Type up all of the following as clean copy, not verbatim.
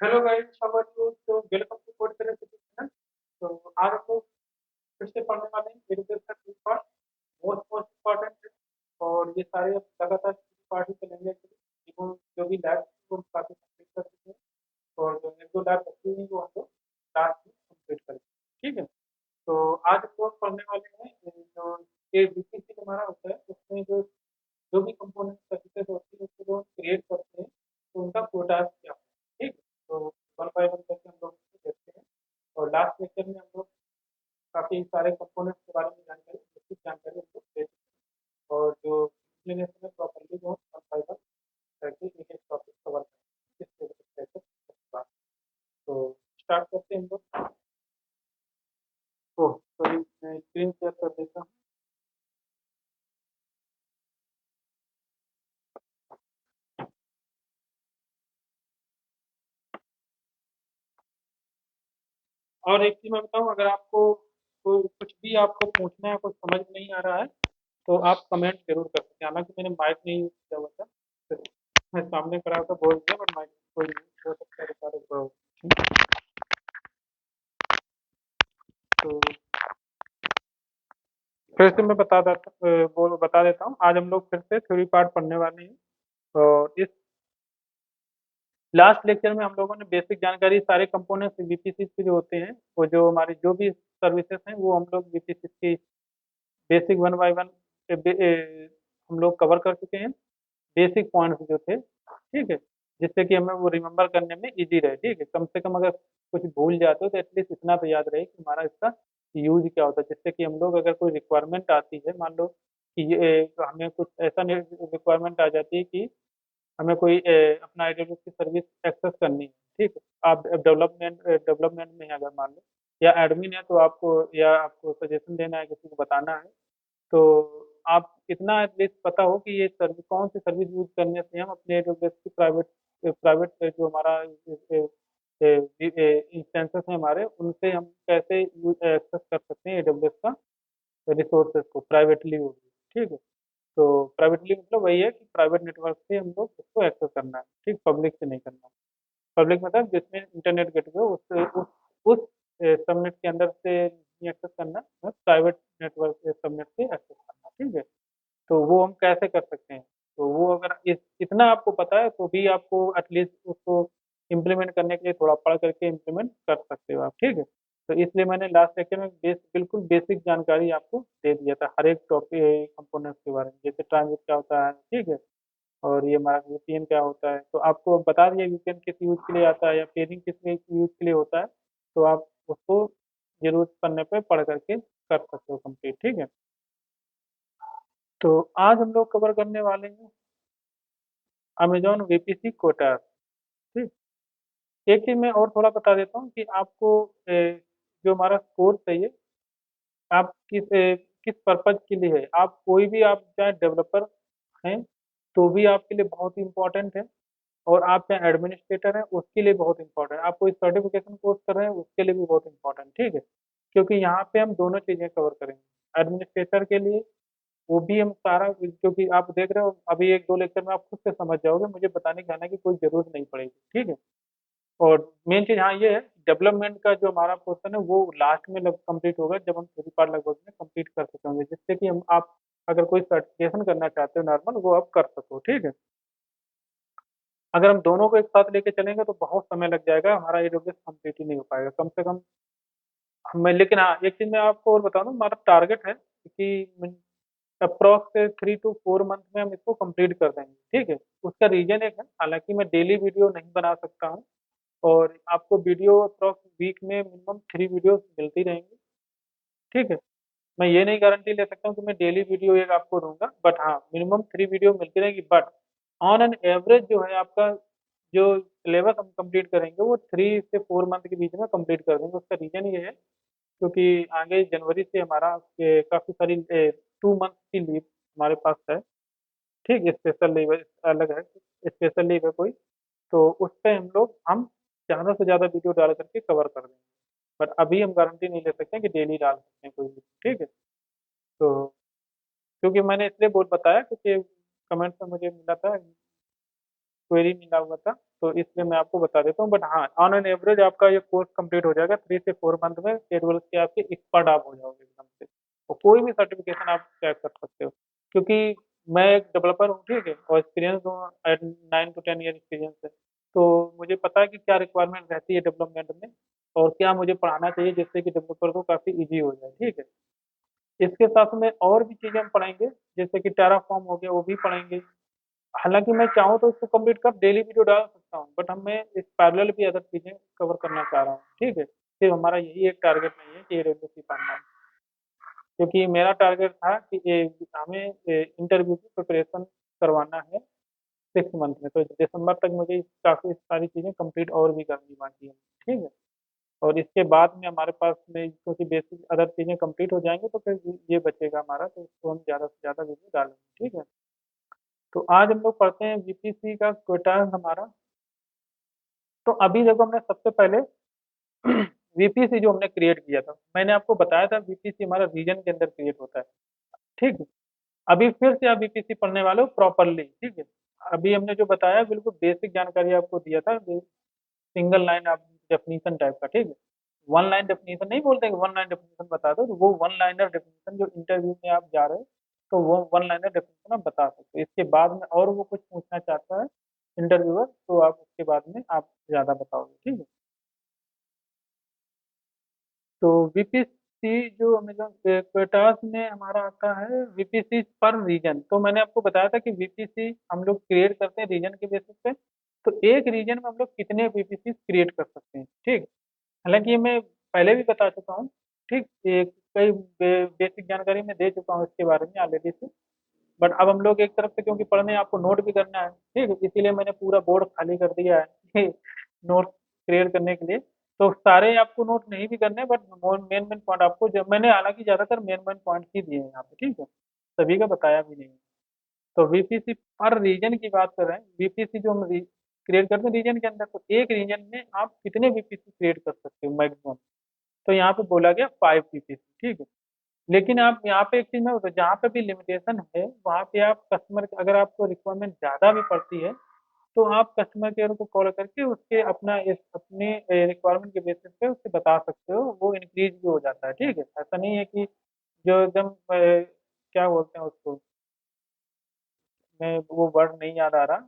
Hello guys, how are you? तो welcome to code करें channel. तो आज हम लोग फिर से पढ़ने वाले हैं education two part, most most important है। और ये सारे अब लगातार पार्ट ही चलेंगे actually। वो जो भी लैब वो हम काफी कंप्लीट कर चुके हैं, और जो एक दो लैब बची हुई वो हम लोग लास्ट में कंप्लीट करेंगे। ठीक है। तो आज हम लोग पढ़ने वाले हैं जो ये बीपीसी हमारा होता है, उसमें जो भी कंपोनेंट सर्विसेज होती है उसको जो हम क्रिएट करते हैं तो उनका कोटा क्या होता है। ठीक है। तो वन बाय वन करके हम लोग इसको देखते हैं। और लास्ट लेक्चर में हम लोग काफ़ी सारे कंपोनेंट्स के बारे में जानकारी, बेसिक जानकारी हम लोग दे चुके हैं। और जो एक्सप्लेनेशन है प्रॉपरली वो वन बाय वन करके एक एक टॉपिक कवर करेंगे इस लेक्चर के बाद। तो स्टार्ट करते हैं हम लोग। ओह सॉरी, मैं स्क्रीन शेयर कर देता हूँ। और एक चीज़ मैं बताऊँ, अगर आपको कुछ भी आपको पूछना है, कुछ समझ नहीं आ रहा है तो आप कमेंट जरूर कर सकते हैं। हालांकि मैंने माइक नहीं यूज किया हुआ था, तो मैं सामने खड़ा होकर बोल दिया, बट माइक कोई नहीं हो सकता है रिकॉर्ड हुआ हो। तो फिर से मैं बता देता हूँ। आज हम लोग फिर से थ्योरी पार्ट पढ़ने वाले हैं। और इस लास्ट लेक्चर में हम लोगों ने बेसिक जानकारी, सारे कंपोनेंट्स बीपीसी के जो होते हैं, वो जो हमारी जो भी सर्विसेज हैं वो हम लोग बीपीसी की बेसिक वन बाय वन हम लोग कवर कर चुके हैं। बेसिक पॉइंट्स जो थे, ठीक है, जिससे कि हमें वो रिमेम्बर करने में इजी रहे। ठीक है, कम से कम अगर कुछ भूल जाते हो तो एटलीस्ट इतना तो याद रहे कि हमारा इसका यूज क्या होता है, जिससे कि हम लोग अगर कोई रिक्वायरमेंट आती है, मान लो कि ये हमें कुछ ऐसा रिक्वायरमेंट आ जाती है कि हमें कोई अपना AWS की सर्विस एक्सेस करनी है। ठीक है, आप डेवलपमेंट में हैं, अगर मान लो, या एडमिन है, तो आपको या आपको सजेशन देना है, किसी को बताना है, तो आप इतना एटलीस्ट पता हो कि ये सर्विस कौन सी सर्विस यूज करने से हम अपने AWS की प्राइवेट प्राइवेट जो हमारा इंस्टेंसेस हैं हमारे, उनसे हम कैसे एक्सेस कर सकते हैं AWS का रिसोर्सेज को प्राइवेटली वो भी। ठीक है। तो प्राइवेटली मतलब वही है कि प्राइवेट नेटवर्क से हम लोग उसको एक्सेस करना है, ठीक, पब्लिक से नहीं करना। पब्लिक मतलब जिसमें इंटरनेट गेटवे उस सबनेट के अंदर से नहीं एक्सेस करना, प्राइवेट नेटवर्क सबनेट से एक्सेस करना। ठीक है। तो वो हम कैसे कर सकते हैं? तो वो अगर इतना आपको पता है तो भी आपको एटलीस्ट उसको इम्प्लीमेंट करने के लिए थोड़ा पढ़ करके इम्प्लीमेंट कर सकते हो आप। ठीक है। तो इसलिए मैंने लास्ट लेक्चर में बिल्कुल बेसिक जानकारी आपको दे दिया था हर एक टॉपिक कंपोनेंट्स के बारे में, जैसे ट्रांजिट क्या होता है, ठीक है, और ये हमारा वीपीएन क्या होता है। तो आपको बता दिया वीपीएन किस यूज के लिए आता है या पेयरिंग किस यूज के लिए होता है। तो आप उसको जरूरत पड़ने पे पढ़ करके कर सकते हो कंप्लीट। ठीक है। तो आज हम लोग कवर करने वाले हैं अमेजोन वीपीसी कोटा। ठीक। एक चीज मैं और थोड़ा बता देता हूँ कि आपको जो हमारा कोर्स है ये आप किस पर्पज के लिए है। आप कोई भी, आप चाहे डेवलपर हैं तो भी आपके लिए बहुत ही इंपॉर्टेंट है, और आप चाहे एडमिनिस्ट्रेटर हैं उसके लिए बहुत इंपॉर्टेंट है, आप कोई सर्टिफिकेशन कोर्स कर रहे हैं उसके लिए भी बहुत इंपॉर्टेंट। ठीक है। क्योंकि यहाँ पे हम दोनों चीजें कवर करेंगे। एडमिनिस्ट्रेटर के लिए वो भी हम सारा, क्योंकि आप देख रहे हो अभी एक दो लेक्चर में आप खुद से समझ जाओगे, मुझे बताने की आने की कोई जरूरत नहीं पड़ेगी। ठीक है। और मेन चीज हाँ ये है, डेवलपमेंट का जो हमारा पोर्शन है वो लास्ट में कंप्लीट होगा, जब हम थ्योरी पार्ट लगभग में कंप्लीट कर चुके होंगे, जिससे कि हम आप अगर कोई सर्टिफिकेशन करना चाहते हो नॉर्मल, वो आप कर सको। ठीक है। अगर हम दोनों को एक साथ लेके चलेंगे तो बहुत समय लग जाएगा, हमारा AWS कंप्लीट ही नहीं हो पाएगा कम से कम। मैं लेकिन हाँ एक चीज मैं आपको और बता दूं, हमारा टारगेट है कि अप्रॉक्स 3 to 4 मंथ में हम इसको कंप्लीट कर देंगे। ठीक है। उसका रीजन एक है, हालांकि मैं डेली वीडियो नहीं बना सकता हूँ, और आपको वीडियो अप्रॉक्स वीक में मिनिमम 3 वीडियो मिलती रहेंगी। ठीक है। मैं ये नहीं गारंटी ले सकता हूँ कि मैं डेली वीडियो एक आपको दूंगा, बट हाँ मिनिमम 3 वीडियो मिलती रहेगी। बट ऑन एन एवरेज जो है आपका जो सिलेबस हम कंप्लीट करेंगे वो 3 से 4 मंथ के बीच में कंप्लीट कर देंगे। उसका रीजन ये है क्योंकि आगे जनवरी से हमारा काफ़ी सारी 2 मंथ की लीव हमारे पास है। ठीक, स्पेशल लीव है, अलग है, स्पेशल लीव है कोई। तो उस पे हम ज़्यादा से ज़्यादा वीडियो डाल करके कवर कर देंगे। बट अभी हम गारंटी नहीं ले सकते हैं कि डेली डाल सकते हैं कोई भी। ठीक है। तो क्योंकि मैंने इसलिए बहुत बताया क्योंकि कमेंट में मुझे मिला था क्वेरी मिला हुआ था, तो इसलिए मैं आपको बता देता हूँ। बट हाँ, ऑन एन एवरेज आपका ये कोर्स कंप्लीट हो जाएगा 3 से 4 मंथ में, AWS के आपके एक्सपर्ट आप हो जाओगे एकदम से। और कोई भी सर्टिफिकेशन आप क्रैक कर सकते हो, क्योंकि मैं एक डेवलपर हूँ, ठीक है, और एक्सपीरियंस हूँ, 9 to 10 ईयर एक्सपीरियंस है। तो मुझे पता है कि क्या रिक्वायरमेंट रहती है डेवलपमेंट में, और क्या मुझे पढ़ाना चाहिए जिससे कि डेवलपर को काफ़ी ईजी हो जाए, ठीक है। इसके साथ में और भी चीज़ें हम पढ़ेंगे, जैसे कि टेराफॉर्म हो गया, वो भी पढ़ेंगे। हालांकि मैं चाहूँ तो इसको कंप्लीट कर डेली वीडियो डाल सकता हूँ, बट हमें इस पैरेलल भी अदर चीज़ें कवर करना चाह रहा हूँ, ठीक है। सिर्फ हमारा यही एक टारगेट नहीं है कि AWS पढ़ना है, क्योंकि मेरा टारगेट था कि हमें इंटरव्यू की प्रिपरेशन करवाना है 6 मंथ में, तो दिसंबर तक मुझे काफ़ी सारी चीज़ें कंप्लीट और भी करनी बाकी है, ठीक है। और इसके बाद में हमारे पास में क्योंकि बेसिक अदर चीज़ें कंप्लीट हो जाएंगे, तो फिर ये बचेगा हमारा, तो इसको हम ज़्यादा से ज़्यादा वीडियो डालेंगे, ठीक है। तो आज हम लोग पढ़ते हैं VPC का क्वेटा हमारा। तो अभी देखो, हमने सबसे पहले VPC जो हमने क्रिएट किया था, मैंने आपको बताया था VPC हमारा रीजन के अंदर क्रिएट होता है, ठीक है। अभी फिर से आप VPC पढ़ने वाले हो प्रॉपरली, ठीक है। अभी हमने जो बताया बिल्कुल बेसिक जानकारी आपको दिया था, सिंगल लाइन आप डेफिनेशन टाइप का, ठीक है। वन लाइन डेफिनेशन नहीं बोलते कि वन लाइन डेफिनेशन बता दो, तो वो वन लाइनर डेफिनेशन जो इंटरव्यू में आप जा रहे हो, तो वो वन लाइनर डेफिनेशन आप बता सकते हो। इसके बाद में और वो कुछ पूछना चाहता है इंटरव्यूअर, तो आप उसके बाद में आप ज़्यादा बताओगे, ठीक है। तो VPC जो अमेजोन क्वेटास में हमारा आता है VPC पर रीजन, तो मैंने आपको बताया था कि VPC हम लोग क्रिएट करते हैं रीजन के बेसिस पे। तो एक रीजन में हम लोग कितने VPC क्रिएट कर सकते हैं, ठीक। हालांकि ये मैं पहले भी बता चुका हूँ, ठीक। एक कई बेसिक जानकारी मैं दे चुका हूँ इसके बारे में ऑलरेडी से। बट अब हम लोग एक तरफ से क्योंकि पढ़ने आपको नोट भी करना है, ठीक है, इसीलिए मैंने पूरा बोर्ड खाली कर दिया है नोट क्लियर करने के लिए। तो सारे आपको नोट नहीं भी करने, बट मेन मेन पॉइंट आपको, जब मैंने हालांकि ज़्यादातर मेन मेन पॉइंट ही दिए हैं यहाँ पे, ठीक है, सभी का बताया भी नहीं है। तो VPC पर रीजन की बात कर रहे हैं, VPC जो हम क्रिएट करते हैं रीजन के अंदर, तो एक रीजन में आप कितने VPC क्रिएट कर सकते हो मैक्सिमम। तो यहाँ पे बोला गया 5 VPC, ठीक है। लेकिन आप यहाँ पे एक चीज में जहाँ पे भी लिमिटेशन है, वहाँ पे आप कस्टमर, अगर आपको रिक्वायरमेंट ज़्यादा भी पड़ती है, तो आप कस्टमर केयर को कॉल करके उसके अपना इस अपने रिक्वायरमेंट के बेसिस पे उससे बता सकते हो, वो इंक्रीज भी हो जाता है, ठीक है। ऐसा नहीं है कि जो एकदम क्या बोलते हैं उसको, मैं वो वर्ड नहीं याद आ रहा,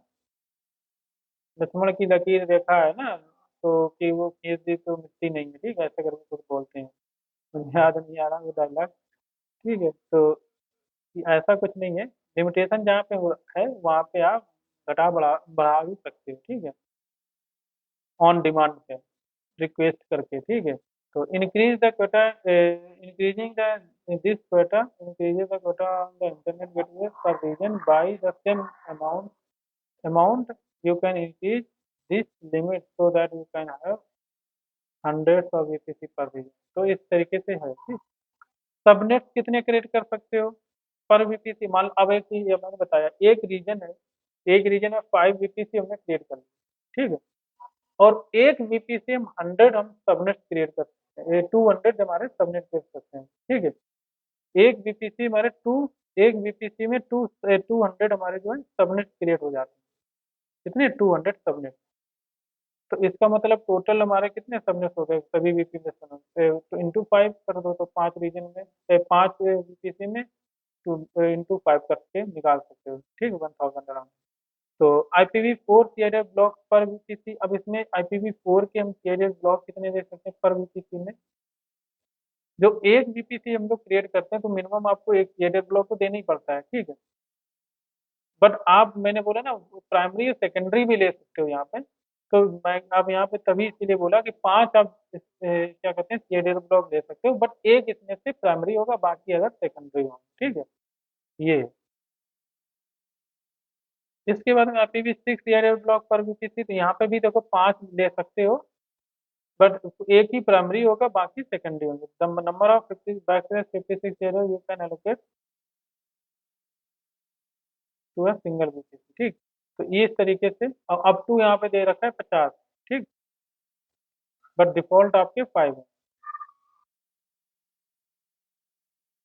लक्ष्मण की लकीर रेखा है ना, तो कि वो खींच दी तो मिटती नहीं है, ठीक है, ऐसा करके कुछ बोलते हैं, मुझे याद नहीं आ रहा वो डायलॉग, ठीक है। तो ऐसा कुछ नहीं है, लिमिटेशन जहाँ पे है वहाँ पे आप घटा बढ़ा बढ़ा भी सकते हो, ठीक है, ऑन डिमांड पे रिक्वेस्ट करके, ठीक है। तो increase the quota, increasing the this quota increases the quota on the internet gateway पर region by the same amount you can increase this limit so that you can have hundreds of VPC per region। तो इस तरीके से है, ठीक। Subnet कितने create कर सकते हो पर VPC, मान अब एक चीज मैंने बताया, एक रीजन है, एक रीजन में 5 VPC हमने क्रिएट कर लिया, ठीक है। और एक VPC हम 100 हम सबनेट क्रिएट कर सकते हैं, 200 हमारे सबनेट कर सकते हैं, ठीक है। एक VPC हमारे एक VPC में 200 हमारे जो है सबनेट क्रिएट हो जाते हैं, कितने 200 सबनेट। तो इसका मतलब टोटल हमारे कितने सबनेट हो गए सभी VPC में, तो इंटू 5 कर दो, तो 5 रीजन में 5 VPC में टू इंटू 5 करके निकाल सकते हो, ठीक है, 1000 अराउंड। तो IPv4 सीआईडी ब्लॉक पर VPC, अब इसमें IPv4 के हम सीआईडी ब्लॉक कितने दे सकते हैं पर VPC में। जो एक VPC हम लोग क्रिएट करते हैं, तो मिनिमम आपको एक सीआईडी ब्लॉक तो देना ही पड़ता है, ठीक है। बट आप, मैंने बोला ना, प्राइमरी और सेकेंडरी भी ले सकते हो यहाँ पे। तो मैं आप यहाँ पे तभी इसीलिए बोला कि 5 आप क्या कहते हैं सीआईडी ब्लॉक ले सकते हो, बट एक इसमें से प्राइमरी होगा, बाकी अगर सेकेंडरी होगा, ठीक है, ये है। इसके बाद में IPv6 सीआईडी ब्लॉक पर VPC, तो यहाँ पे भी देखो 5 ले सकते हो, बट एक ही प्राइमरी होगा, बाकी सेकेंडरी होंगे। Number of 56 error you can allocate to a single VPC, ठीक। तो ये इस तरीके से, अप टू यहाँ पे दे रखा है 50, ठीक, बट डिफॉल्ट आपके 5 है।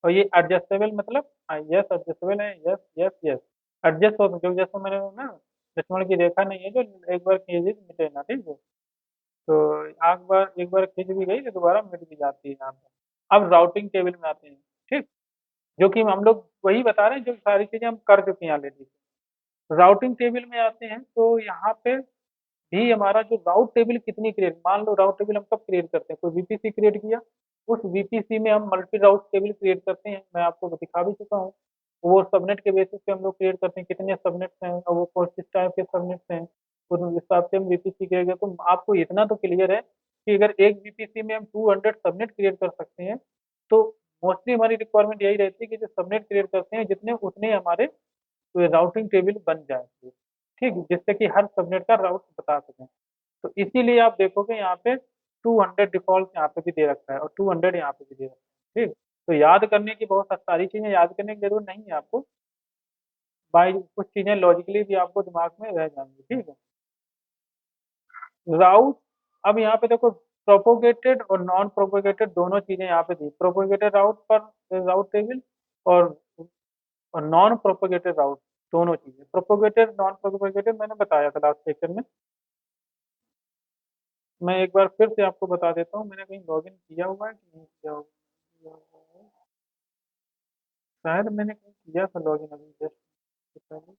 और ये एडजस्टेबल मतलब, यस एडजस्टेबल है, यस यस यस, एडजस्ट हो, क्योंकि जैसे मैंने ना लक्ष्मण की रेखा नहीं है जो एक बार खींची तो मिटे ना, ठीक है। तो एक बार खींच भी गई तो दोबारा मिट भी जाती है यहाँ पे। अब राउटिंग टेबल में आते हैं, ठीक। जो कि हम लोग वही बता रहे हैं जो सारी चीजें हम कर चुके हैं ऑलरेडी। राउटिंग टेबल में आते हैं तो यहाँ पे भी हमारा जो राउट टेबल कितनी क्रिएट, मान लो राउट टेबल हम कब क्रिएट करते हैं, कोई वीपीसी क्रिएट किया, उस वीपीसी में हम मल्टी राउट टेबल क्रिएट करते हैं, मैं आपको दिखा भी चुका हूँ। वो सबनेट के बेसिस पे हम लोग क्रिएट करते हैं, कितने सबनेट्स हैं और वो किस टाइप के सबनेट्स हैं, उस हिसाब से हम वीपीसी क्रिएट करते हैं। तो आपको इतना तो क्लियर है कि अगर एक वीपीसी में हम 200 सबनेट क्रिएट कर सकते हैं, तो मोस्टली हमारी रिक्वायरमेंट यही रहती है कि जो सबनेट क्रिएट करते हैं जितने उतने हमारे राउटिंग टेबल बन जाएंगे, ठीक, जिससे कि हर सबनेट का राउट बता सकें। तो इसीलिए आप देखोगे यहाँ पे 200 डिफॉल्ट यहाँ पे भी दे रखा है और 200 यहाँ पे भी दे रखा है, ठीक। तो याद करने की बहुत सारी चीजें याद करने की जरूरत नहीं है आपको, बाई कुछ चीजें लॉजिकली भी आपको दिमाग में रह जाएंगी, ठीक है। राउट, अब यहाँ पे देखो प्रोपोगेटेड और नॉन प्रोपोगेटेड दोनों चीजें यहाँ पे दी, प्रोपोगेटेड राउट पर राउट टेबल और नॉन प्रोपोगेटेड राउट, दोनों चीजें प्रोपोगेटेड नॉन प्रोपोगेटेड मैंने बताया था लास्ट सेक्शन में। मैं एक बार फिर से आपको बता देता हूँ, मैंने कहीं लॉगिन किया हुआ है कि नहीं किया हुआ है। शायद मैंने कहीं किया था लॉगिन अभी जस्ट पहले।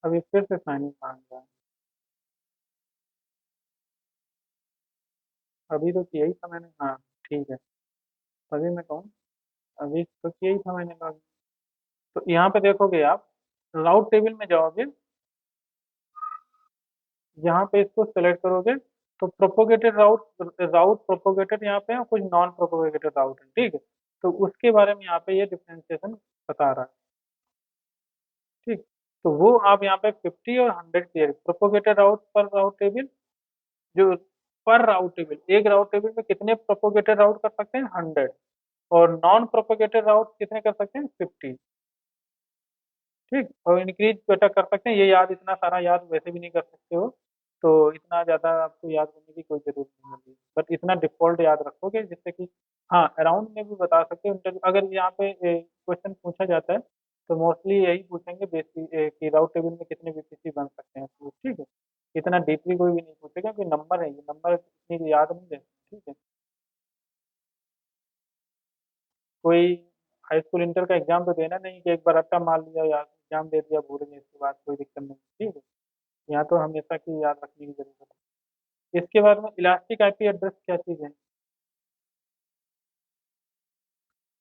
अभी फिर से साइन इन मांग रहा है। अभी तो किया ही था मैंने, हाँ ठीक है। अभी मैं कहूँ, अभी तो किया ही था मैंने लॉगिन। तो यहाँ पे देखोगे आप, राउट टेबल में जाओगे, यहाँ पे इसको सेलेक्ट करोगे तो प्रोपोगेटेड राउट, राउट प्रोपोगेटेड यहाँ पे है और कुछ नॉन प्रोपोगेटेड राउट है, ठीक है। तो उसके बारे में यहाँ पे ये डिफ्रेंसिएशन बता रहा है, ठीक। तो वो आप यहाँ पे 50 और 100 क्लियर, प्रोपोगेटेड राउट पर राउट टेबल, जो पर राउट टेबल एक राउट टेबल में कितने प्रोपोगेटेड राउट कर सकते हैं, 100, और नॉन प्रोपोगेटेड राउट कितने कर सकते हैं, 50, ठीक। और इंक्रीज बेटा कर सकते हैं, ये याद इतना सारा याद वैसे भी नहीं कर सकते हो, तो इतना ज़्यादा आपको याद करने की कोई ज़रूरत नहीं होगी, बट इतना डिफ़ॉल्ट याद रखोगे जिससे कि हाँ अराउंड में भी बता सकते हो। अगर यहाँ पे क्वेश्चन पूछा जाता है तो मोस्टली यही पूछेंगे बेसिक कि राउट टेबल में कितने बीपीसी बन सकते हैं, तो ठीक है। इतना डीपली कोई भी नहीं पूछेगा कि नंबर है, ये नंबर इतनी याद नहीं रहती, ठीक है। कोई हाई स्कूल इंटर का एग्जाम तो देना नहीं कि एक बार रट्टा मार लिया या एग्जाम दे दिया भूल गए, इसके बाद कोई दिक्कत नहीं, ठीक है। यहाँ तो हमेशा की याद रखने की जरूरत है। इसके बाद में इलास्टिक आईपी एड्रेस क्या चीज़ है।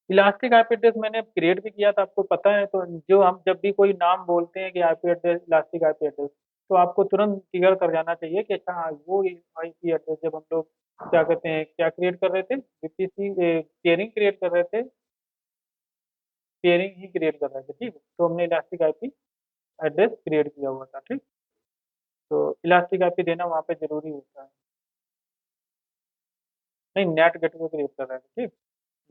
इलास्टिक आईपी एड्रेस मैंने क्रिएट भी किया था, आपको पता है। तो जो हम जब भी कोई नाम बोलते हैं कि IP address, elastic IP address, तो आपको तुरंत फिगर कर जाना चाहिए कि अच्छा हाँ वो आईपी एड्रेस, जब हम लोग क्या कहते हैं, क्या क्रिएट कर रहे थे, बीपीसी पेयरिंग क्रिएट कर रहे थे, पेयरिंग ही क्रिएट कर रहे थे, ठीक है। तो हमने इलास्टिक आईपी एड्रेस क्रिएट किया हुआ था, ठीक। तो इलास्टिक आईपी देना वहाँ पे जरूरी होता है। नहीं, नेट गेटवे क्रिएट कर रहे थे, ठीक।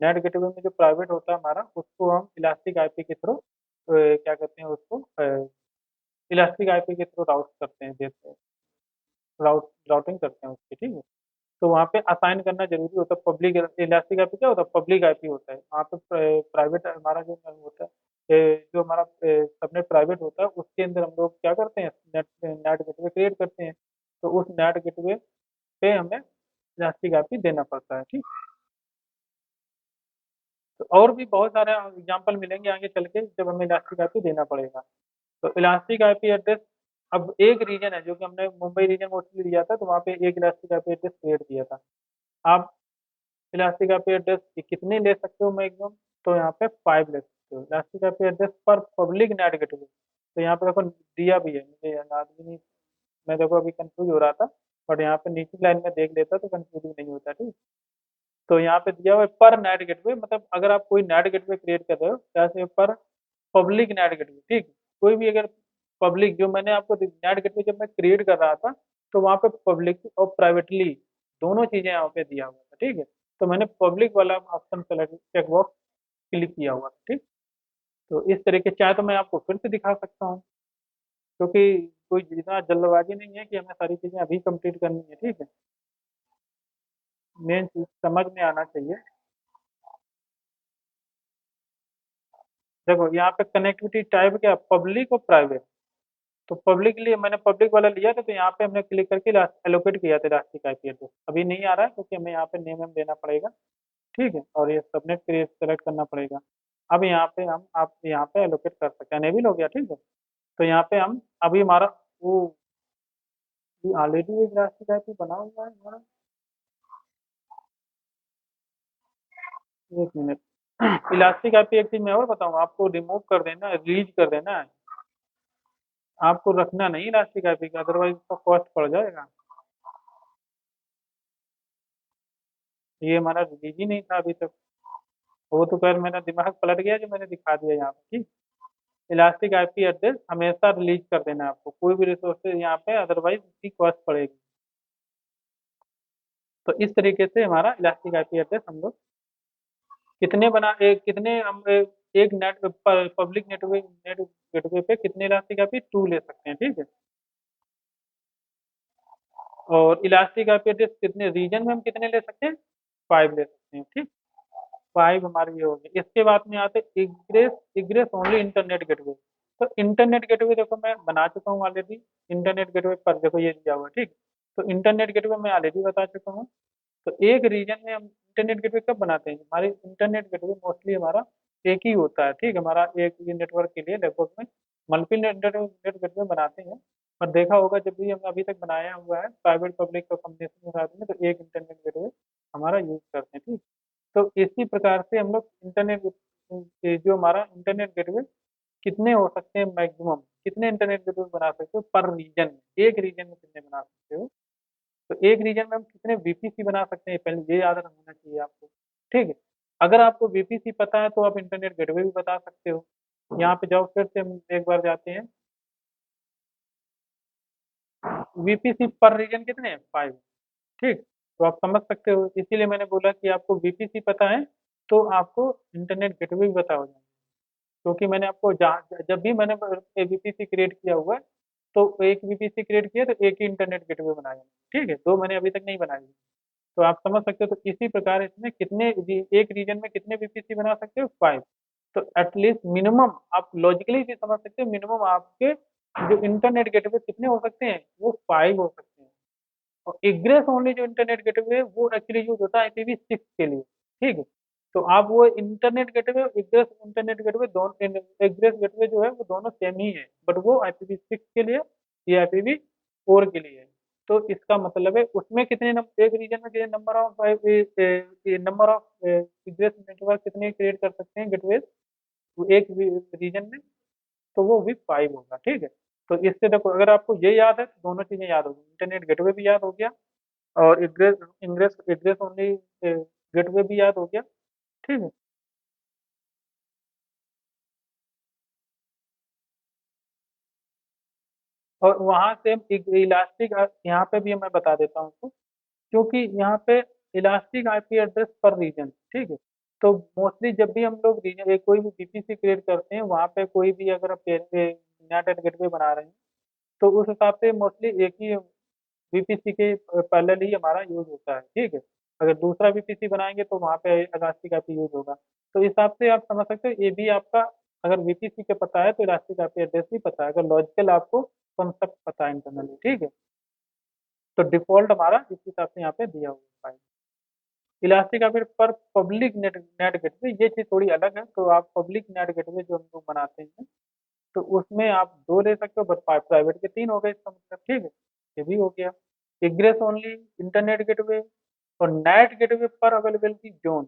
नेट गेटवे में जो प्राइवेट होता है हमारा, उसको हम इलास्टिक आईपी के थ्रू क्या कहते हैं उसको, इलास्टिक आईपी के थ्रू राउट करते हैं, देते हैं, राउटिंग करते हैं उसकी, ठीक है। तो वहाँ पे असाइन करना जरूरी होता है। पब्लिक इलास्टिक आईपी क्या होता है, पब्लिक आईपी होता है। वहाँ पे प्राइवेट हमारा जो होता है, जो हमारा सबनेट प्राइवेट होता है, उसके अंदर हम लोग क्या करते हैं, नेट नेट गेटवे क्रिएट करते हैं। तो उस नेट गेटवे पे हमें इलास्टिक आईपी देना पड़ता है, ठीक। तो और भी बहुत सारे एग्जाम्पल मिलेंगे आगे चल के जब हमें इलास्टिक आईपी देना पड़ेगा। तो इलास्टिक आईपी एड्रेस, अब एक रीजन है जो कि हमने मुंबई रीजन मोस्टली दिया था, तो वहाँ पे एक इलास्टिक आईपी एड्रेस क्रिएट किया था। आप इलास्टिक आईपी एड्रेस कितने ले सकते हो मैक्सिमम, तो यहाँ पे 5 ले सकते हो इलास्टिक आईपी एड्रेस पर पब्लिक नेट गेटवे। तो यहाँ पे देखो दिया भी है, मुझे याद भी नहीं, मैं देखो अभी कंफ्यूज हो रहा था, बट यहाँ पे नीचे लाइन में देख लेता तो कंफ्यूज नहीं होता, ठीक। तो यहाँ पे दिया हुआ है पर नेट गेटवे, मतलब अगर आप कोई नेट गेटवे क्रिएट कर रहे हो, जैसे पर पब्लिक नेट गेटवे, ठीक। कोई भी अगर पब्लिक, जो मैंने आपको नेट गेटवे जब मैं क्रिएट कर रहा था, तो वहाँ पे पब्लिक और प्राइवेटली दोनों चीजें यहाँ पे दिया हुआ था, ठीक है। तो मैंने पब्लिक वाला option select, check box click किया हुआ था, ठीक। तो इस तरीके चाहे तो मैं आपको फिर से दिखा सकता हूँ, क्योंकि कोई इतना जल्दबाजी नहीं है कि हमें सारी चीज़ें अभी कंप्लीट करनी है, ठीक है। मेन चीज़ समझ में आना चाहिए। देखो यहाँ पे कनेक्टिविटी टाइप क्या, पब्लिक और प्राइवेट। तो पब्लिक के लिए मैंने पब्लिक वाला लिया था, तो यहाँ पे हमने क्लिक करके एलोकेट किया था इलास्टिक आईपी एड्रेस। अभी नहीं आ रहा है क्योंकि हमें यहाँ पे नेम एम देना पड़ेगा, ठीक है, और ये सबनेट क्रिएट सेलेक्ट करना पड़ेगा। अब यहाँ पे हम आप यहाँ पे एलोकेट कर सकते हैं, एनेबल हो गया, ठीक है। तो यहाँ पे हम अभी हमारा वो ऑलरेडी एक इलास्टिक आईपी बना हुआ है हमारा। एक मिनट। इलास्टिक आईपी एक चीज मैं और बताऊँ आपको, रिमूव कर देना, रिलीज कर देना है। आपको रखना नहीं इलास्टिक आईपी का, अदरवाइज उसका कॉस्ट पड़ जाएगा। ये हमारा रिलीज ही नहीं था अभी तक। वो तो खैर मेरा दिमाग पलट गया जो मैंने दिखा दिया यहाँ पे, ठीक। इलास्टिक आईपी एड्रेस हमेशा रिलीज कर देना है आपको, कोई भी रिसोर्सेज यहाँ पे, अदरवाइज उसकी कॉस्ट पड़ेगी। तो इस तरीके से हमारा इलास्टिक आईपी एड्रेस हम लोग कितने बना एक कितने हम एक नेट पब्लिक नेट गेटवे पे कितने इलास्टिक आईपी, 2 ले सकते हैं, ठीक है। और इलास्टिक आईपी एड्रेस कितने रीजन में हम कितने ले सकते हैं, 5 ले सकते हैं, ठीक। 5 हमारे ये हो गए। इसके बाद में आते हैं egress, egress only internet gateway. तो इंटरनेट गेटवे देखो मैं बना चुका हूँ ऑलरेडी। इंटरनेट गेटवे पर देखो ये दिया हुआ है, ठीक। तो इंटरनेट गेटवे मैं ऑलरेडी बता चुका हूँ। तो एक रीजन में हम इंटरनेट गेटवे कब बनाते हैं, हमारे इंटरनेट गेटवे मोस्टली हमारा एक ही होता है, ठीक। हमारा एक ये नेटवर्क के लिए लगभग में मल्टी नेट गेटवे बनाते हैं। पर देखा होगा जब भी हमने अभी तक बनाया हुआ है प्राइवेट पब्लिक का कॉम्बिनेशन के साथ में, तो एक इंटरनेट गेटवे हमारा यूज करते हैं, ठीक। तो इसी प्रकार से हम लोग इंटरनेट जो हमारा इंटरनेट गेटवे कितने हो सकते हैं, मैक्सिमम कितने इंटरनेट गेटवे बना सकते हो पर रीजन में, एक रीजन में कितने बना सकते हो। तो एक रीजन में हम कितने वीपीसी बना सकते हैं पहले ये याद रखना चाहिए आपको, ठीक है। अगर आपको वीपीसी पता है तो आप इंटरनेट गेटवे भी बता सकते हो। यहाँ पे जाओ फिर से हम एक बार जाते हैं। वीपीसी पर रीजन कितने हैं, 5, ठीक। तो आप समझ सकते हो, इसीलिए मैंने बोला कि आपको वीपीसी पता है तो आपको इंटरनेट गेटवे भी पता हो जाए। क्योंकि मैंने आपको जब भी मैंने वीपीसी क्रिएट किया हुआ है, तो एक वीपीसी क्रिएट किया तो एक ही इंटरनेट गेटवे बनाया, ठीक है, दो मैंने अभी तक नहीं बनाई। तो आप समझ सकते हो, तो इसी प्रकार इसमें कितने एक रीजन में कितने बीपीसी बना सकते हो, 5। तो एटलीस्ट मिनिमम आप लॉजिकली भी समझ सकते हो, मिनिमम आपके जो इंटरनेट गेटवे कितने हो सकते हैं, वो 5 हो सकते हैं। और इग्रेस ओनली जो इंटरनेट गेटवे है वो एक्चुअली यूज होता है IPv6 के लिए, ठीक है। तो आप वो internet gateway, egress internet gateway दोनों, इग्रेस गेटवे जो है वो दोनों सेम ही है, बट वो IPv6 के लिए, ये IPv4 के लिए है। तो इसका मतलब है उसमें कितने एक रीजन में कितने नंबर ऑफ इग्रेस नेटवर्क कितने क्रिएट कर सकते हैं गेटवे एक रीजन में, तो वो भी 5 होगा, ठीक है। तो इससे देखो अगर आपको ये याद है तो दोनों चीजें याद होगी, इंटरनेट गेटवे भी याद हो गया और egress ingress egress only gateway भी याद हो गया, ठीक है। और वहां से हम इलास्टिक, यहाँ पे भी मैं बता देता हूँ आपको, क्योंकि यहाँ पे इलास्टिक आईपी एड्रेस पर रीजन, ठीक है। तो मोस्टली जब भी हम लोग रीजन कोई भी बीपीसी क्रिएट करते हैं, वहाँ पे कोई भी अगर आप नेट एंड गेटवे बना रहे हैं, तो उस हिसाब से मोस्टली एक ही बीपीसी के पैरेलल ही हमारा यूज होता है, ठीक है। अगर दूसरा बीपीसी बनाएंगे तो वहाँ पे इलास्टिक आईपी यूज होगा। तो इस हिसाब से आप समझ सकते हो, ये भी आपका अगर बीपीसी का पता है तो इलास्टिक आईपी एड्रेस भी पता है, अगर लॉजिकल आपको कॉन्सेप्ट पता है इंटरनली, ठीक है। तो डिफॉल्ट हमारा इस हिसाब से यहाँ पे दिया हुआ है। इलास्टिक आईपी पर पब्लिक नेट नेट गेटवे ये चीज़ थोड़ी अलग है। तो आप पब्लिक नेट गेटवे जो हम लोग बनाते हैं, तो उसमें आप 2 ले सकते हो, बट प्राइवेट के 3 हो गए इसका मतलब, ठीक है। ये भी हो गया। इग्रेस ओनली इंटरनेट गेटवे और नेट गेटवे पर अवेलेबिलिटी जोन।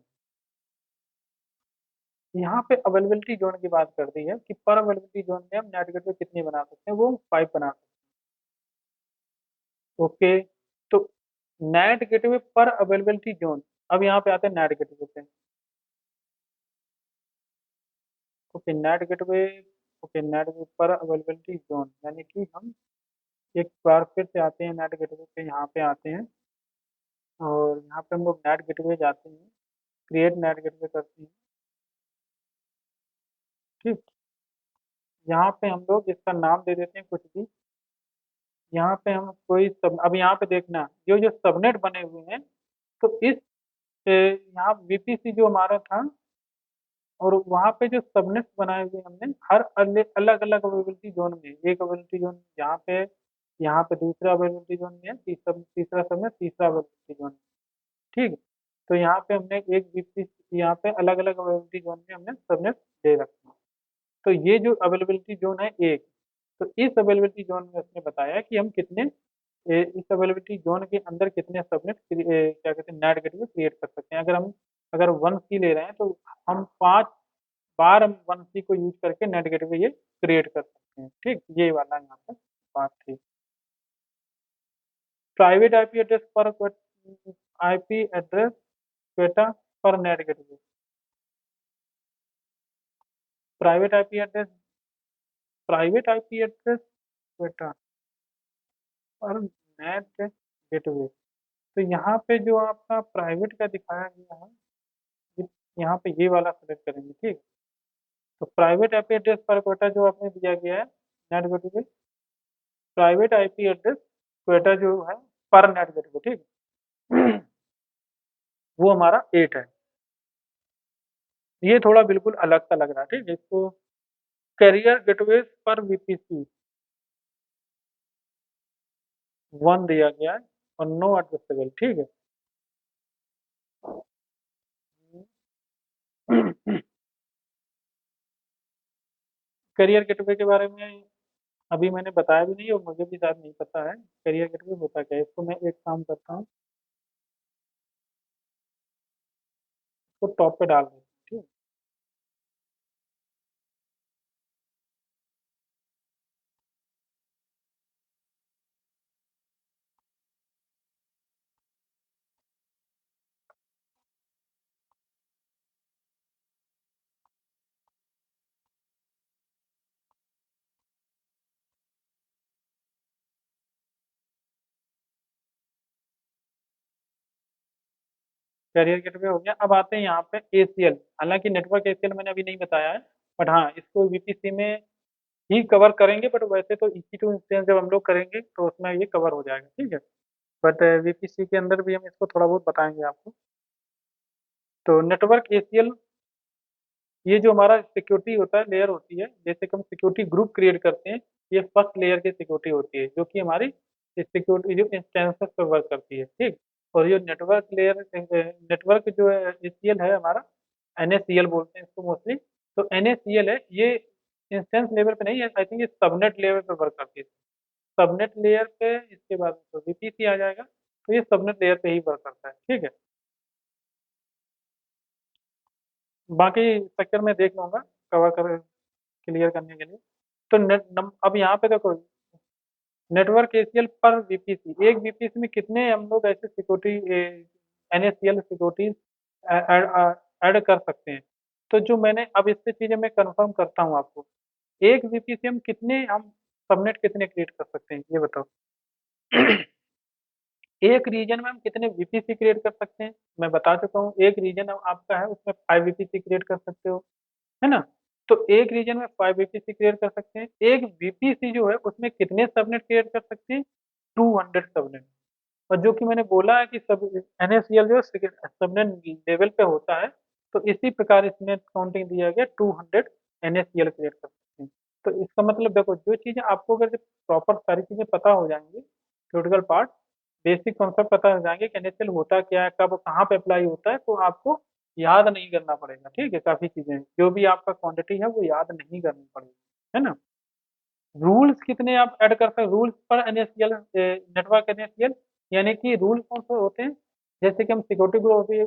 यहाँ पे अवेलेबिलिटी जोन की बात कर दी है कि पर अवेलेबिलिटी जोन में हम नेट गेटवे कितने बना सकते हैं, वो 5 बना सकते हैं, ओके। तो नेट गेटवे पर अवेलेबिलिटी जोन, अब यहाँ पे आते हैं नेट गेटवे पे। Okay net gateway, okay net gateway पर अवेलेबिलिटी जोन, यानी कि हम एक बार फिर से आते हैं नेट गेटवे पे, यहाँ पे आते हैं और यहाँ पे हम लोग नेट गेटवे जाते हैं, क्रिएट नेट गेटवे करते हैं। ठीक, यहाँ पे हम लोग इसका नाम दे देते हैं कुछ भी। यहाँ पे हम कोई सब, अब यहाँ पे देखना जो जो सबनेट बने हुए हैं, तो इस यहाँ वीपीसी जो हमारा था, और वहाँ पे जो सबनेट्स बनाए हुए हमने हर अलग अलग अवेलेबिलिटी जोन में, एक अवेलेबिलिटी जोन यहाँ पे दूसरा अवेलेबिलिटी जोन में है, तीसरा सबनेट तीसरा अवेलेबिलिटी जोन में। ठीक है? तो यहाँ पे हमने एक वीपीसी, यहाँ पे अलग अलग अवेलेबिलिटी जोन में हमने सबनेट दे रखा है। तो ये जो अवेलेबिलिटी जोन है एक, तो इस अवेलेबिलिटी जोन में उसने बताया कि हम कितने इस अवेलेबिलिटी जोन के अंदर कितने सबनेट क्या कहते हैं नेट गेटवे क्रिएट कर सकते हैं। अगर 1C ले रहे हैं तो हम 5 बार हम 1C को यूज करके नेट गेटवे ये क्रिएट कर सकते हैं। ठीक, ये वाला यहाँ पे बात थी। प्राइवेट आईपी एड्रेस क्वेटा पर net gateway. Private IP address private IP address Quetta और नेट गेटवे। तो यहाँ पे जो आपका प्राइवेट का दिखाया गया है, ये- यहाँ पे ये वाला सेलेक्ट करेंगे। ठीक, तो प्राइवेट आईपी एड्रेस पर क्वेटा जो आपने दिया गया है net gateway, private IP address Quetta जो है पर नेट गेटवे, ठीक, वो हमारा 8 है। ये थोड़ा बिल्कुल अलग सा लग रहा है। ठीक है, इसको कैरियर गेटवे पर वीपीसी 1 दिया गया है और नो एडजस्टेबल। ठीक है, करियर गेटवे के बारे में अभी मैंने बताया भी नहीं और मुझे भी शायद नहीं पता है करियर गेटवे होता क्या है। इसको मैं एक काम करता हूँ, इसको टॉप पे डाल देता हूँ। ठीक, करियर गेटवे हो गया। अब आते हैं यहाँ पे एसीएल। हालांकि नेटवर्क एसीएल मैंने अभी नहीं बताया है, बट हाँ इसको वीपीसी में ही कवर करेंगे। बट वैसे तो इसी टू इंस्टेंस जब हम लोग करेंगे तो उसमें ये कवर हो जाएगा। ठीक है, बट वीपीसी के अंदर भी हम इसको थोड़ा बहुत बताएंगे आपको। तो नेटवर्क एसीएल, ये जो हमारा सिक्योरिटी होता है लेयर होती है, जैसे कि हम सिक्योरिटी ग्रुप क्रिएट करते हैं, ये फर्स्ट लेयर की सिक्योरिटी होती है जो कि हमारी सिक्योरिटी जो इंस्टेंसेस पर वर्क करती है। ठीक, और ये नेटवर्क लेयर, नेटवर्क जो है एसीएल है हमारा, एनएसीएल बोलते हैं इसको मोस्टली। तो एनएसीएल है ये, इंस्टेंस लेवल पे नहीं है, आई थिंक ये सबनेट लेवल पे वर्क करती है। सबनेट लेयर पे इसके बाद तो वीपीसी आ जाएगा, तो ये सबनेट लेयर पे ही वर्क करता है। ठीक है, बाकी स्ट्रक्चर में देख लूंगा कवर कर क्लियर करने के लिए। तो अब यहाँ पे देखो, नेटवर्क एसीएल पर वीपीसी, एक वीपीसी में कितने हम लोग ऐसे सिक्योरिटी एनएसीएल सिक्योरिटी ऐड कर सकते हैं। तो जो मैंने अब इससे चीजें मैं कंफर्म करता हूँ आपको, एक वीपीसी हम कितने, हम सबनेट कितने क्रिएट कर सकते हैं ये बताओ। एक रीजन में हम कितने वीपीसी क्रिएट कर सकते हैं मैं बता चुका हूँ। एक रीजन आपका है उसमें 5 वीपीसी क्रिएट कर सकते हो, है ना। तो एक रीजन में 5 वीपीसी क्रिएट कर सकते हैं। एक वीपीसी जो है उसमें कितने सबनेट क्रिएट कर सकते हैं, 200 सबनेट। और जो कि मैंने बोला है कि सब एनएससीएल जो सबनेट लेवल पे होता है, तो इसी प्रकार इसमें काउंटिंग दिया गया 200 एनएससीएल क्रिएट कर सकते हैं। तो इसका मतलब देखो, जो चीज़ें आपको अगर प्रॉपर सारी चीज़ें पता हो जाएंगी, थ्योरेटिकल पार्ट बेसिक कॉन्सेप्ट पता हो जाएंगे कि एनएससीएल होता क्या है, कब कहाँ पे अप्लाई होता है, तो आपको याद नहीं करना पड़ेगा। ठीक है, काफ़ी चीज़ें जो भी आपका क्वांटिटी है वो याद नहीं करनी पड़ेगी, है ना। रूल्स कितने आप ऐड कर सकते, रूल्स पर एनएससीएल, नेटवर्क एनएससीएल, यानी कि रूल्स कौन से होते हैं। जैसे कि हम सिक्योरिटी ग्रुप भी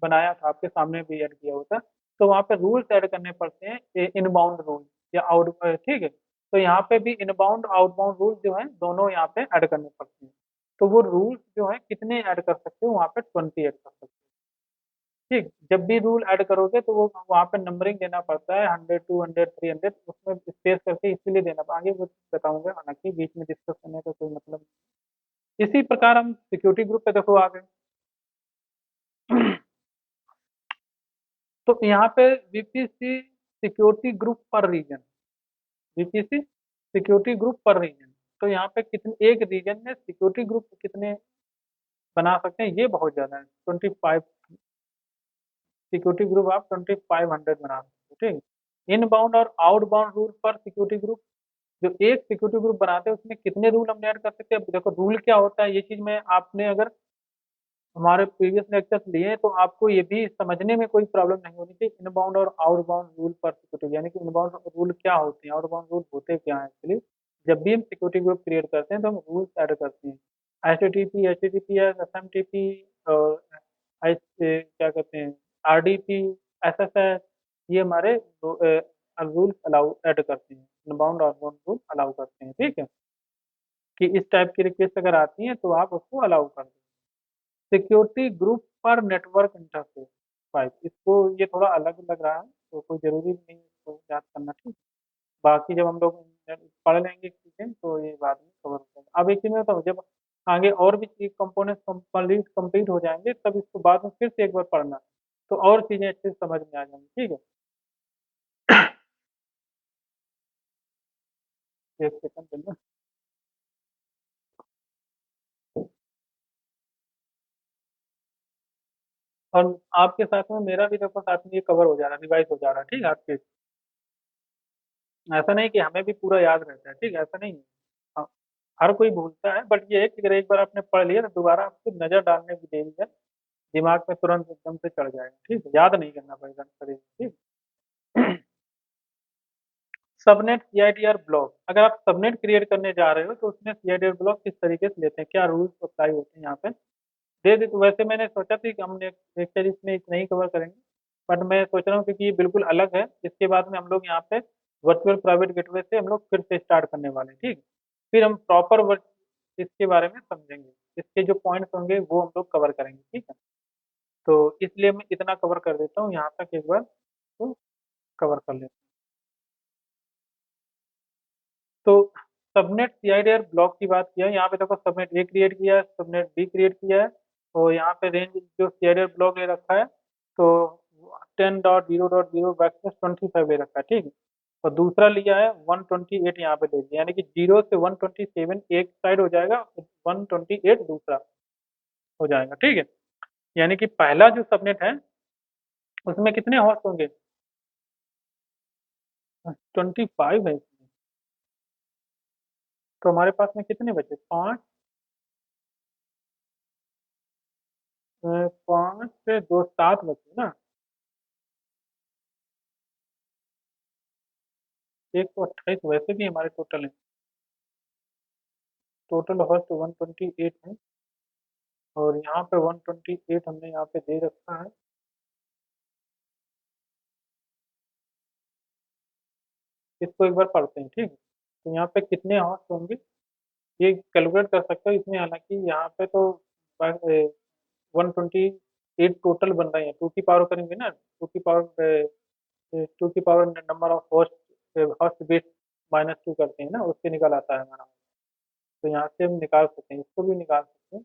बनाया था, आपके सामने भी ऐड किया होता, तो वहाँ पे रूल्स ऐड करने पड़ते हैं, इनबाउंड रूल या आउट, ठीक है। तो यहाँ पे भी इनबाउंड आउटबाउंड रूल जो है दोनों यहाँ पे ऐड करने पड़ते हैं। तो वो रूल्स जो है कितने ऐड कर सकते हो, वहाँ पे 20 ऐड कर सकते हो। ठीक, जब भी रूल ऐड करोगे तो वो वहाँ पे नंबरिंग देना पड़ता है, 100 200 300, उसमें स्पेस करके इसीलिए देना, आगे वो बताऊंगा, हालांकि बीच में डिस्कस करने का कोई मतलब नहीं। इसी प्रकार हम सिक्योरिटी ग्रुप पे देखो आ गए। तो यहाँ पे वीपीसी सिक्योरिटी ग्रुप पर रीजन, वीपीसी सिक्योरिटी ग्रुप पर रीजन। तो यहाँ पे कितने एक रीजन में सिक्योरिटी ग्रुप कितने बना सकते हैं, ये बहुत ज्यादा है। 25 सिक्योरिटी ग्रुप आप 2500 बना सकते हो, ठीक। इनबाउंड और आउटबाउंड रूल पर सिक्योरिटी ग्रुप, जो एक सिक्योरिटी ग्रुप बनाते हैं उसमें कितने रूल हम ऐड कर सकते हैं। अब देखो रूल क्या होता है, ये चीज में आपने अगर हमारे प्रीवियस लेक्चर्स लिए तो आपको ये भी समझने में कोई प्रॉब्लम नहीं होनी चाहिए। इनबाउंड और आउटबाउंड रूल पर सिक्योरिटी, यानी कि इनबाउंड रूल क्या होते हैं, आउटबाउंड रूल होते क्या है एक्चुअली। जब भी हम सिक्योरिटी ग्रुप क्रिएट करते हैं तो हम रूल्स ऐड करते हैं। HTTP, HTTPS, SMTP और क्या कहते हैं, RDP, SSH, ये हमारे रूल्स अलाउ ऐड करते हैं, इनबाउंड और आउटबाउंड रूल अलाउ करते हैं, ठीक है। कि इस टाइप की रिक्वेस्ट अगर आती है तो आप उसको अलाउ कर दें। सिक्योरिटी ग्रुप पर नेटवर्क इंटरफेस 5, इसको ये थोड़ा अलग लग रहा है तो कोई जरूरी नहीं है इसको याद करना, ठीक। बाकी जब हम लोग पढ़ लेंगे चीजें तो ये बाद में कवर हो जाएगा। अब एक चीज में बताऊँ, जब आगे और भी चीज कंपोनेंट कंप्लीट हो जाएंगे तब इसको बाद में फिर से एक बार पढ़ना, तो और चीजें अच्छे से समझ में आ जाएंगी, ठीक है। एक सेकंड देना। और आपके साथ में मेरा भी देखो साथ में ये कवर हो जा रहा है, रिवाइज हो जा रहा है, ठीक है आपके। ऐसा नहीं कि हमें भी पूरा याद रहता है, ठीक है, ऐसा नहीं है। हाँ, हर कोई भूलता है, बट ये है कि अगर एक बार आपने पढ़ लिया तो दोबारा आपको नजर डालने की देरी है, दिमाग में तुरंत एकदम से चढ़ जाएगा, ठीक है, याद नहीं करना पड़ेगा कभी, ठीक। सबनेट सीआईडीआर ब्लॉक, अगर आप सबनेट क्रिएट करने जा रहे हो तो उसमें सीआईडीआर ब्लॉक किस तरीके से लेते हैं, क्या रूल्स अप्लाई होते हैं यहाँ पे दे दे। तो वैसे मैंने सोचा था कि हम लेक्चर इसमें नहीं कवर करेंगे, बट मैं सोच रहा हूँ क्योंकि ये बिल्कुल अलग है, इसके बाद में हम लोग यहाँ पे वर्चुअल प्राइवेट गेटवे से हम लोग फिर से स्टार्ट करने वाले हैं, ठीक। फिर हम प्रॉपर इसके बारे में समझेंगे, इसके जो पॉइंट्स होंगे वो हम लोग कवर करेंगे, ठीक है। तो इसलिए मैं इतना कवर कर देता हूँ यहाँ तक, एक बार तो कवर कर लेते हैं। तो सबनेट सीआईडीआर ब्लॉक की बात किया है, यहाँ पे देखो सबनेट ए क्रिएट किया है, सबनेट बी क्रिएट किया है, और यहाँ पे रेंज जो सीआईडीआर ब्लॉक ले रखा है तो 10.0.0/25 ले रखा है, ठीक है। और दूसरा लिया है 128 यहाँ पे ले लिया, यानी कि 0 से 127 एक साइड हो जाएगा, 128 दूसरा हो जाएगा, ठीक है। यानी कि पहला जो सबनेट है उसमें कितने हॉस्ट होंगे, 25 है इसमें। तो हमारे पास में कितने बचे, पाँच, पाँच से दो, सात बचे ना। 128 वैसे भी हमारे टोटल है, टोटल हॉस्ट 128 है, और यहाँ पे 128 हमने यहाँ पे दे रखा है। इसको एक बार पढ़ते हैं, ठीक है। तो यहाँ पे कितने हॉस्ट होंगे ये कैलकुलेट कर सकते हो इसमें, हालांकि यहाँ पे तो 128 टोटल बन रहे हैं, टू की पावर करेंगे ना, टू की power number of host, host bit -2 करते हैं ना, उससे निकल आता है हमारा। तो यहाँ से हम निकाल सकते हैं, इसको भी निकाल सकते हैं।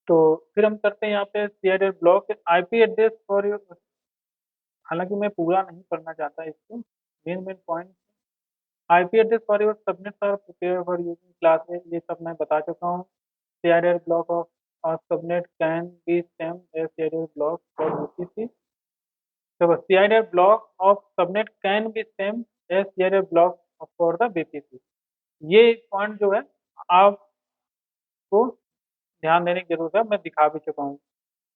तो फिर हम करते हैं यहाँ पे CIDR block IP address for, हालांकि मैं पूरा नहीं करना चाहता इसको, main main point. IP address for your subnets are prepare for using classes, ये सब मैं बता चुका हूँ। CIDR block of subnet can be same as CIDR block for UTC. तो CIDR block of subnet can be same as CIDR block for the VPC. ये point जो है आपको ध्यान देने की जरूरत है, मैं दिखा भी चुका हूँ।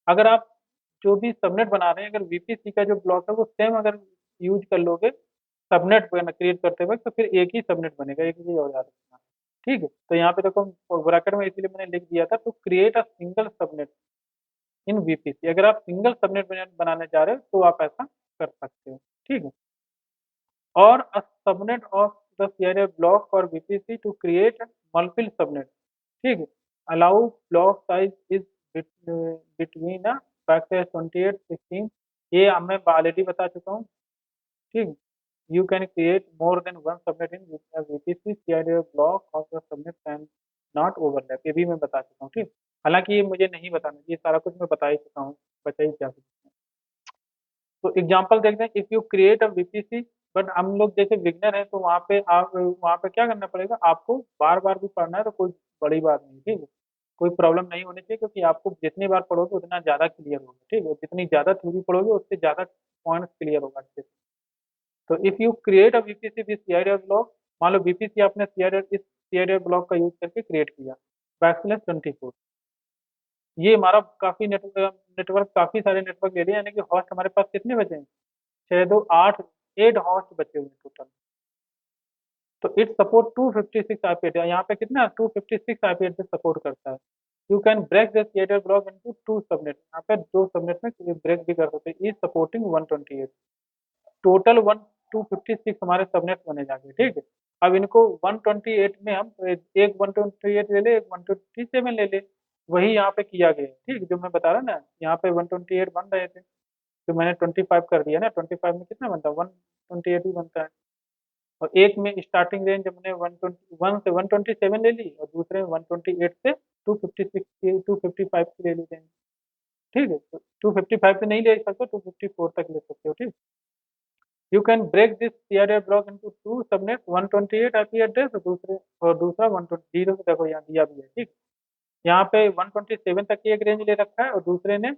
अगर आप जो भी सबनेट बना रहे हैं, अगर वीपीसी का जो ब्लॉक है वो सेम अगर यूज कर लोगे सबनेट क्रिएट करते वक्त, तो फिर एक ही सबनेट बनेगा, एक ही और याद रखना, ठीक है। तो यहाँ पे देखो ब्रैकेट में इसीलिए मैंने लिख दिया था, तो create a single subnet in VPC, अगर आप सिंगल सबनेट बनाने जा रहे हो तो आप ऐसा कर सकते हो, ठीक है। और a subnet of the CIDR block और VPC to create multiple subnet, ठीक है। Allow block size is between backslash 28 16, ये मैं ऑलरेडी बता चुका हूँ, ठीक। You can create more than one subnet in VPC CIDR block of the subnet can not overlap, ये भी मैं बता चुका हूँ, ठीक। हालांकि ये मुझे नहीं बताना, ये सारा कुछ मैं बता ही चुका हूँ, बचा ही क्या कुछ। तो एग्जांपल देखते हैं, if you create a VPC, but हम लोग जैसे बिगनर हैं तो वहाँ पे आप वहाँ पे क्या करना पड़ेगा, आपको बार बार भी पढ़ना है तो कोई बड़ी बात नहीं, ठीक है। कोई प्रॉब्लम नहीं होनी चाहिए, क्योंकि आपको जितनी बार पढ़ोगे उतना ज़्यादा क्लियर होगा, ठीक है। जितनी ज़्यादा थ्योरी पढ़ोगे उससे ज़्यादा पॉइंट क्लियर होगा अच्छे से। तो if you create a VPC with CID block, मान लो वीपीसी आपने सीआईडी इस सीआईडी ब्लॉक का यूज करके क्रिएट किया, \24, ये हमारा काफी नेटवर्क नेटवर्क काफी सारे नेटवर्क ले लिए, यानी कि हॉस्ट हमारे पास कितने बचे हैं, 6 2 8, 8 हॉस्ट बचे हुए टोटल। तो इट सपोर्ट 256 आईपी एड्रेस, यहाँ पे कितना 256 आईपी एड्रेस सपोर्ट करता है। You can break this CIDR block into 2 subnet, यहाँ पे 2 सबनेट में ब्रेक भी कर सकते हैं। इज सपोर्टिंग 128, टोटल 256 हमारे सबनेट बने जाएंगे, ठीक है। अब इनको 128 में हम एक 128 ले ले, एक 127 ले ले, वही यहाँ पे किया गया है, ठीक। जो मैं बता रहा ना, यहाँ पे 128 बन रहे थे, तो मैंने 25 कर दिया ना, 25 में कितना बनता है, 128 ही बनता है। और एक में स्टार्टिंग रेंज हमने 121 से 127 ले ली, और दूसरे में 128 से 256 की 255 की ले ली रेंज, ठीक है। तो 255 से नहीं ले सकते, 254 तक ले सकते हो, ठीक। You can break this CIDR block into 2 subnet, 128 IP address, और दूसरा 120 जीरो से, देखो यहाँ दिया भी है, ठीक। यहाँ पे 127 तक की एक रेंज ले रखा है, और दूसरे ने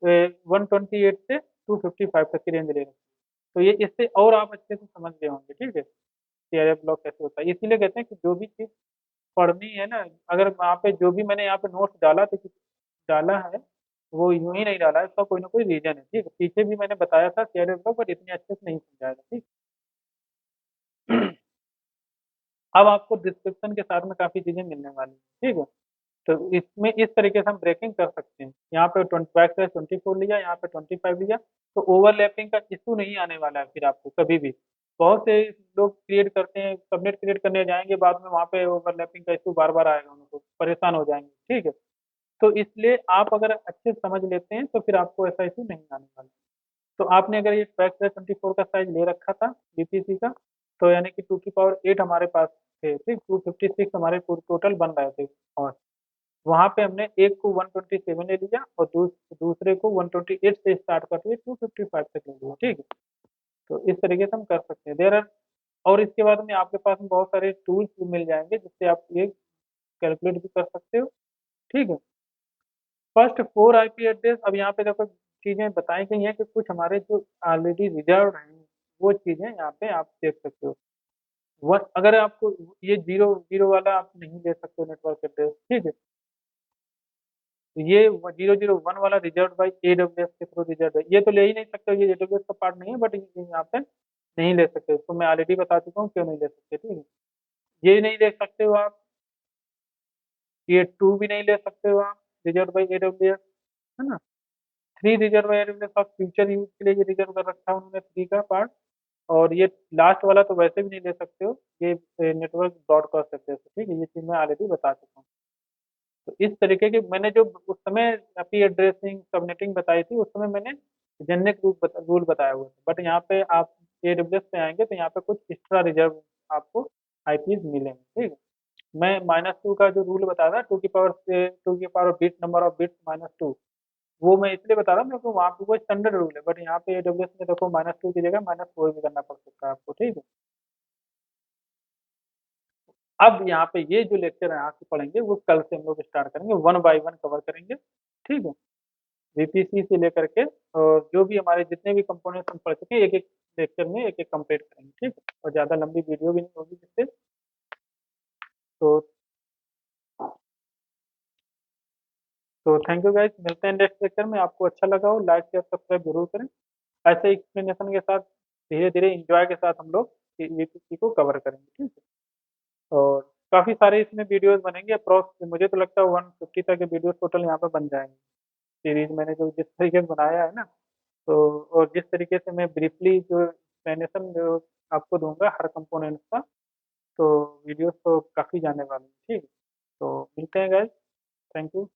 128 से 255 तक की रेंज ले रखी है। तो ये इससे और आप अच्छे से समझ गए होंगे, ठीक है, सीआरए ब्लॉक कैसे होता है। इसीलिए कहते हैं कि जो भी चीज़ पढ़नी है ना, अगर वहाँ पे जो भी मैंने यहाँ पे नोट्स डाला तो डाला है, वो यूं ही नहीं डाला है, इसका कोई ना कोई रीजन है, ठीक है। पीछे भी मैंने बताया था सीआरए ब्लॉक, पर इतने अच्छे से नहीं समझाया था, ठीक। अब आपको डिस्क्रिप्शन के साथ में काफ़ी चीज़ें मिलने वाली हैं, ठीक है। तो इसमें इस तरीके से हम ब्रेकिंग कर सकते हैं। यहाँ पे 24 लिया, यहाँ पे 25 लिया, तो ओवरलैपिंग का इशू नहीं आने वाला है फिर आपको कभी भी। बहुत से लोग क्रिएट करते हैं, सबनेट क्रिएट करने जाएंगे, बाद में वहाँ पे ओवरलैपिंग का इशू बार बार आएगा, उनको परेशान हो जाएंगे, ठीक है। तो इसलिए आप अगर अच्छे से समझ लेते हैं तो फिर आपको ऐसा इशू नहीं आने वाला। तो आपने अगर ये 24 का साइज ले रखा था बीपीसी का, तो यानी कि 2 की पावर 8 हमारे पास थे, ठीक। 256 हमारे टोटल बन रहे थे, और वहां पे हमने एक को 127 ले लिया, और दूसरे को 128 से स्टार्ट करके 255 तक ले लिया, ठीक है। तो इस तरीके से हम कर सकते हैं। देर आर, और इसके बाद में आपके पास में बहुत सारे टूल्स भी मिल जाएंगे, जिससे आप ये कैलकुलेट भी कर सकते हो, ठीक है। फर्स्ट 4 आईपी एड्रेस, अब यहाँ पे देखो चीजें बताई गई हैं कि कुछ हमारे जो ऑलरेडी रिजर्व हैं, वो चीजें यहाँ पे आप देख सकते हो। अगर आपको ये 0 0 वाला आप नहीं ले सकते नेटवर्क एड्रेस, ठीक है। तो ये 0 0 1 वाला रिजर्व बाई एडब्ल्यूएस के थ्रू रिजर्व है, ये तो ले ही नहीं सकते, ये एडब्ल्यूएस का पार्ट नहीं है, बट ये यहाँ पे नहीं ले सकते, तो मैं ऑलरेडी बता चुका हूँ क्यों नहीं ले सकते, ठीक है। ये नहीं ले सकते हो आप, ये 2 भी नहीं ले सकते हो आप, रिजर्व बाई एडब्ल्यूएस, है ना। 3 रिजर्व बाई एडब्ल्यूएस आप फ्यूचर यूज के लिए ये रिजर्व कर रखा है उन्होंने 3 का पार्ट। और ये लास्ट वाला तो वैसे भी नहीं ले सकते हो, ये नेटवर्क ब्रॉडकास्ट एड्रेस है, ठीक है। ये चीज़ मैं ऑलरेडी बता चुका हूँ। तो इस तरीके के मैंने जो उस समय अपी एड्रेसिंग सबनेटिंग बताई थी, उस समय मैंने जेनेरिक रूल बताया हुआ था, बट यहाँ पे आप एडब्ल्यूएस पे आएंगे तो यहाँ पे कुछ एक्स्ट्रा रिजर्व आपको आईपीज मिलेंगे, ठीक है। मैं -2 का जो रूल बताया था, 2 की power bit number of bits -2, वो मैं इसलिए बता रहा हूँ क्योंकि वहाँ पे वो स्टैंडर्ड रूल है, बट यहाँ पे एडब्ल्यूएस में देखो -2 की जगह -4 भी करना पड़ सकता है आपको, ठीक है। अब यहाँ पे ये जो लेक्चर है यहाँ से पढ़ेंगे, वो कल से हम लोग स्टार्ट करेंगे, 1 बाय 1 कवर करेंगे, ठीक है। वीपीसी से लेकर के, और जो भी हमारे जितने भी कंपोनेंट्स हम पढ़ चुके हैं, एक एक लेक्चर में एक एक कंप्लीट करेंगे, ठीक है। और ज़्यादा लंबी वीडियो भी नहीं होगी जिससे। तो थैंक यू गाइस, मिलते हैं नेक्स्ट लेक्चर में। आपको अच्छा लगा हो लाइक शेयर सब्सक्राइब जरूर करें। ऐसे एक्सप्लेनेशन के साथ धीरे धीरे इंजॉय के साथ हम लोग वीपीसी को कवर करेंगे, ठीक है। और काफ़ी सारे इसमें वीडियोस बनेंगे, अप्रॉक्स मुझे तो लगता है 150 तक के वीडियो टोटल यहाँ पर बन जाएंगे। सीरीज मैंने जो जिस तरीके से बनाया है ना, तो और जिस तरीके से मैं ब्रीफली जो एक्सप्लेनेशन जो आपको दूंगा हर कंपोनेंट का, तो वीडियोस तो काफ़ी जाने वाली है, ठीक है। तो मिलते हैं गाइस, थैंक यू।